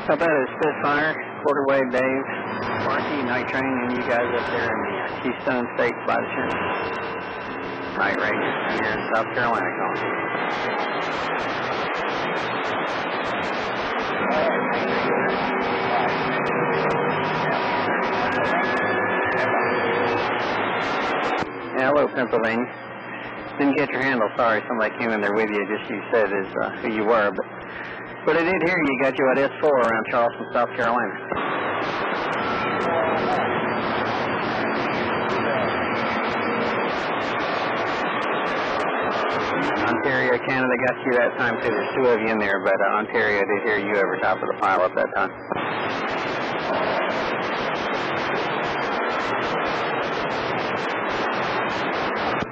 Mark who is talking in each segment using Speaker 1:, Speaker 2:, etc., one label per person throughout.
Speaker 1: How about it, Spitfire, Quarter Wave Dave, Marky, Night Train, and you guys up there in the Keystone State by the channel. Night Ranger here in South Carolina calling. Yeah, hello, Pennsylvania. Didn't get your handle, sorry, somebody came in there with you, just you said is who you were, but I did hear you got you at S4 around Charleston, South Carolina. Ontario, Canada got you that time too. There's two of you in there, but Ontario did hear you over top of the pile at that time.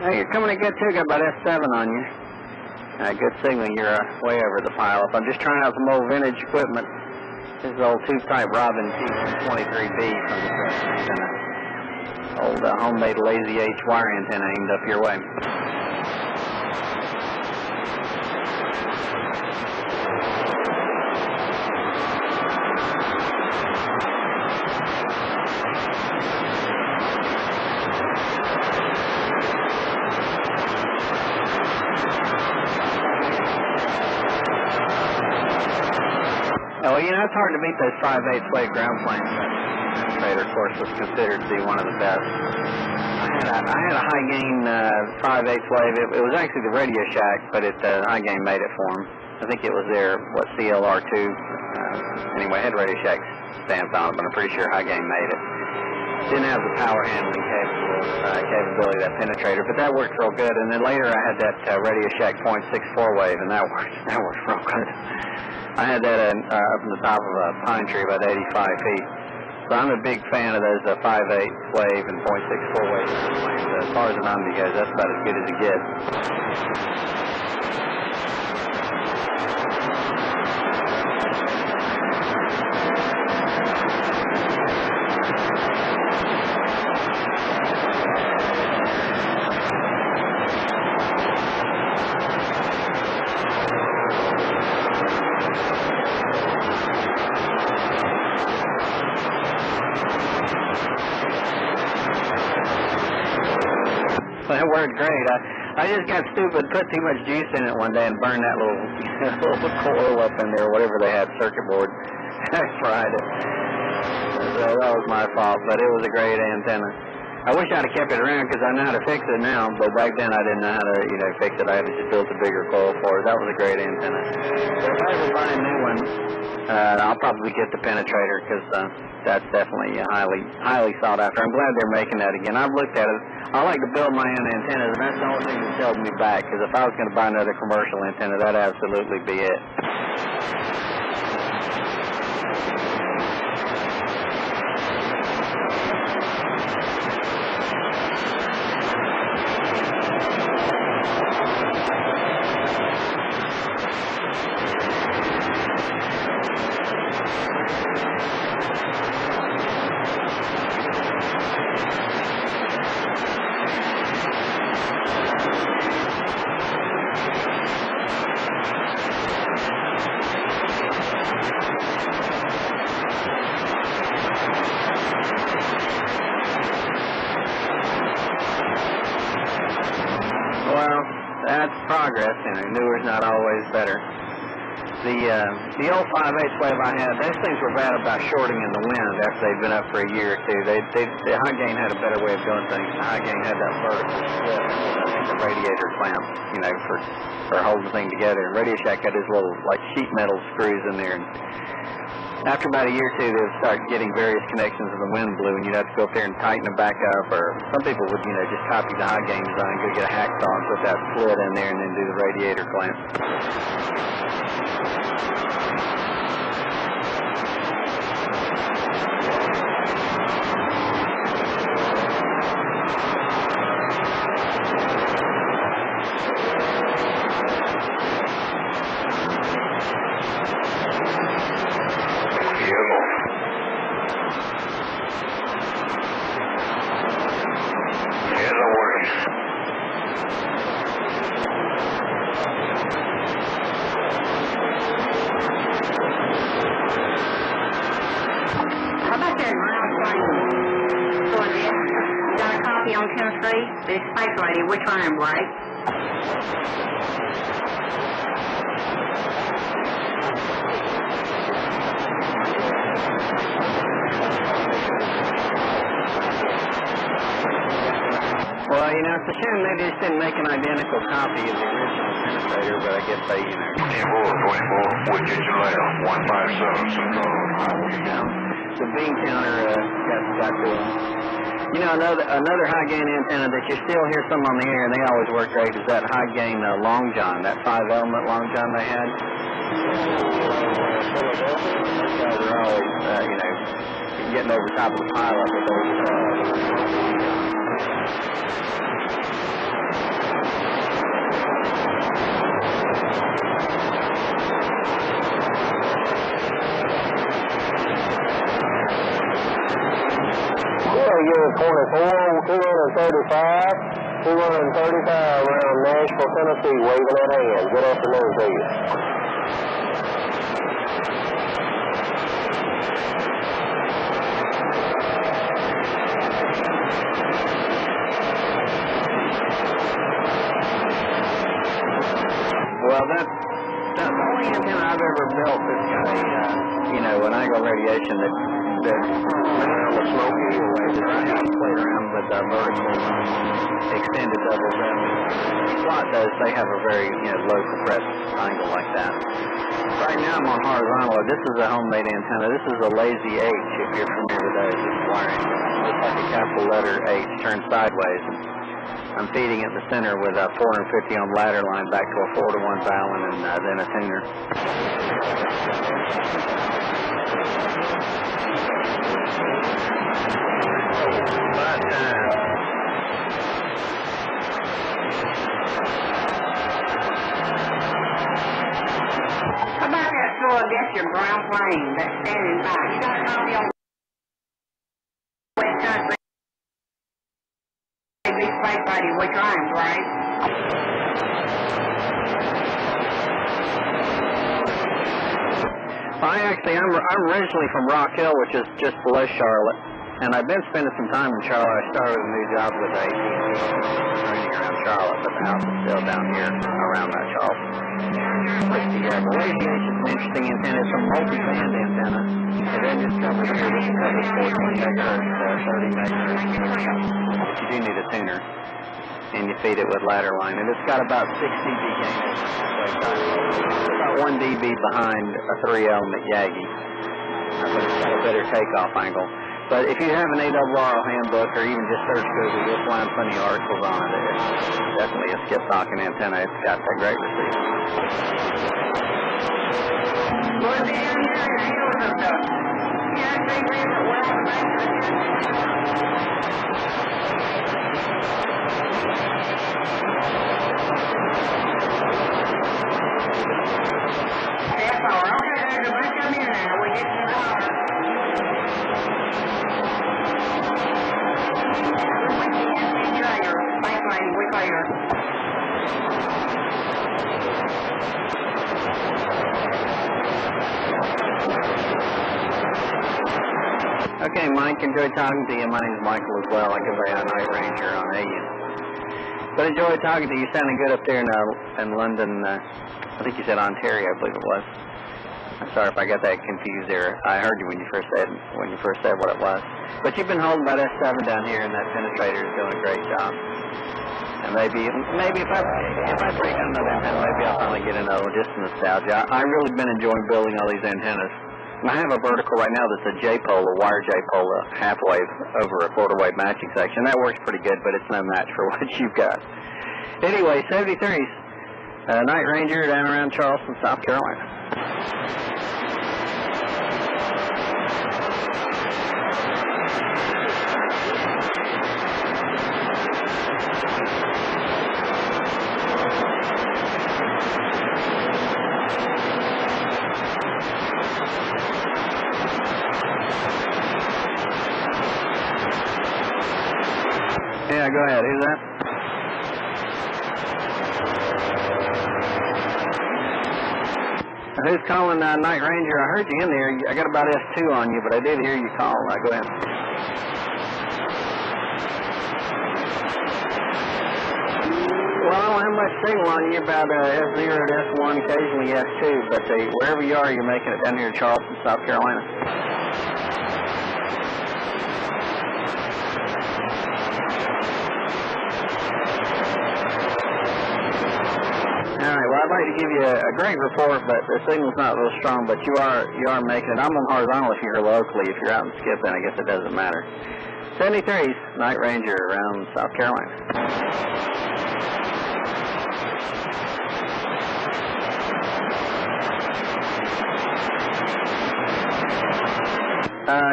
Speaker 1: Now you're coming in good too. Got about S7 on you. Good signal. You're way over the pile. I'm just trying out some old vintage equipment. This is old tube-type Robyn T-123b from the old homemade lazy H wire antenna aimed up your way. Well, you know, it's hard to beat those 5/8 wave ground planes. Trader, of course, was considered to be one of the best. I had a high gain 5/8 wave. It was actually the Radio Shack, but high gain made it for him. I think it was their CLR2. Anyway, had Radio Shack stamped on it, but I'm pretty sure high gain made it. Didn't have the power handling capability of that penetrator, but that worked real good. And then later I had that Radio Shack .64 wave, and that worked real good. I had that up in the top of a pine tree about 85 feet. So I'm a big fan of those 5/8 wave and .64 wave planes. As far as an Omni goes, that's about as good as it gets. That worked great. I just got stupid, put too much juice in it one day and burned that little coil up in there, whatever they had, circuit board. I fried it. So that was my fault, but it was a great antenna. I wish I'd have kept it around because I know how to fix it now, but back then I didn't know how to, fix it. I had to just build a bigger coil for it. That was a great antenna. So if I ever buy a new one, I'll probably get the penetrator because that's definitely highly sought after. I'm glad they're making that again. I've looked at it. I like to build my own antennas, and that's the only thing that's held me back, because if I was going to buy another commercial antenna, that'd absolutely be it. Well, that's progress, newer's not always better. The old 5/8 wave I had, those things were bad about shorting in the wind after they'd been up for a year or two. The high gain had a better way of doing things. The high gain had that vertical split, I think the radiator clamp, for holding the thing together. And Radio Shack had these little, sheet metal screws in there. And after about a year or two, they would start getting various connections and the wind blew, and you'd have to go up there and tighten them back up. Or some people would, just copy the high gain design and go get a hacksaw and put that split in there and then do the radiator clamp.
Speaker 2: this Space Lady, which one am right?
Speaker 1: Well, you know, it's a shame they just didn't make an identical copy of the original penetrator, but I guess they, you know.
Speaker 3: 24, we'll get you later. 157, Central.
Speaker 1: The beam counter got to them. You know, another high gain antenna that you still hear some on the air, and they always work great, is that high gain long john, that 5-element long john they had. Those guys are always, you know, getting over top of the pile up with those.
Speaker 4: Unit 24, 235 around Nashville, Tennessee, waving at hand. Good afternoon to you.
Speaker 1: Well, that's the only antenna I've ever built that's got you know, an angle radiation that was smoky away that I have to play around with vertical extended double slot does. They have a very, you know, low compressed angle like that. Right now I'm on horizontal. This is a homemade antenna. This is a lazy H, if you're familiar with those. It's wiring. It's like a capital letter H turned sideways. I'm feeding it in the center with a 450 ohm ladder line back to a 4-to-1 balun and then a tuner.
Speaker 2: How about that Philadelphia brown plane that's standing by? You got it on the old West Country. This Space Lady, which rhymes, right?
Speaker 1: I'm originally from Rock Hill, which is just below Charlotte, and I've been spending some time in Charlotte. I started a new job with AT&T training around Charlotte, but the house is still down here around Charleston. But the lazy H is an interesting antenna. It's a multi-band antenna. It doesn't just cover here. This covers 14 megahertz, 30 megahertz. You do need a tuner, and you feed it with ladder line, and it's got about 6 dB gain. About 1 dB behind a 3-element Yagi, but it's got a better takeoff angle. But if you have an ARRL handbook or even just search Google, you'll find plenty of articles on it. It's definitely a skip talking antenna. It's got that great receiver.
Speaker 2: Well, down here in the hills of the Tennessee River, where I'm back to the That's all right. Okay, there's a bunch of them in there. We get to the car.
Speaker 1: Okay, Mike, enjoyed talking to you. My name is Michael as well. I go by Night Ranger on AU. But enjoyed talking to you. You sounded good up there in London. I think you said Ontario, I believe it was. I'm sorry if I got that confused there. I heard you when you first said what it was. But you've been holding about S7 down here, and that penetrator is doing a great job. And maybe if I break another antenna, maybe I'll finally get another one, just nostalgia. I've really been enjoying building all these antennas. And I have a vertical right now that's a J-pole, a wire J-pole, a half-wave over a quarter-wave matching section. That works pretty good, but it's no match for what you've got. Anyway, 73s, Night Ranger down around Charleston, South Carolina. Yeah, go ahead. Who's that? Who's calling Night Ranger? I heard you in there. I got about S2 on you, but I did hear you call. Go ahead. much signal on you, about S0 to S1, occasionally S2, but wherever you are, you're making it down here in Charleston, South Carolina. All right, well, I'd like to give you a great report, but the signal's not real strong, but you are making it. I'm on horizontal if you're locally. If you're out in skipping, I guess it doesn't matter. 73's Night Ranger around South Carolina.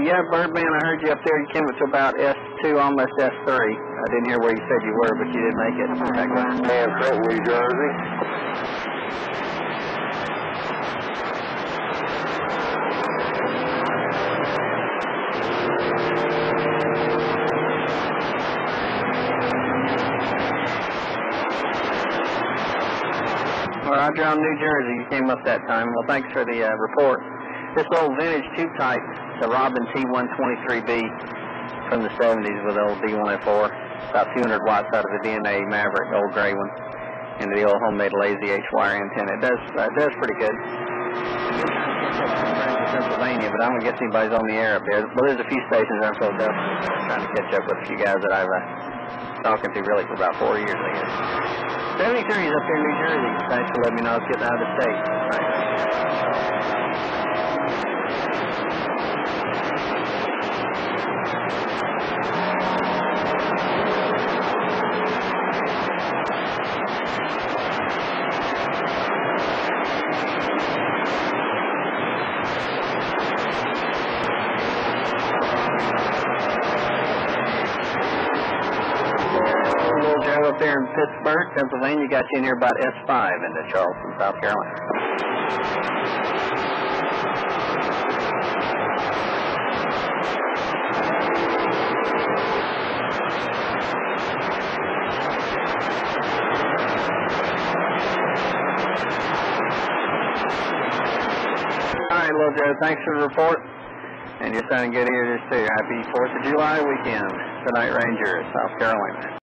Speaker 1: Yeah, Birdman, I heard you up there. You came up to about S2, almost S3. I didn't hear where you said you were, but you did make it.
Speaker 4: Trenton, New Jersey.
Speaker 1: Well, Roger, on New Jersey. You came up that time. Well, thanks for the report. This old vintage tube type, the Robyn T-123b from the 70s with the old D104. About 200 watts out of the DNA Maverick, old gray one, into the old homemade lazy H-wire antenna. It does pretty good. Pennsylvania, but I don't guess anybody's on the air up there. Well, there's a few stations I'm so definitely trying to catch up with a few guys that I've talking to really for about 4 years, I guess. 73 is up here in New Jersey. Thanks for letting me know I was getting out of the state. Up there in Pittsburgh, Pennsylvania, got you in here about S5 into Charleston, South Carolina. All right, Little Joe, thanks for the report. And you're sounding good here too. Happy 4th of July weekend. The Night Ranger, South Carolina.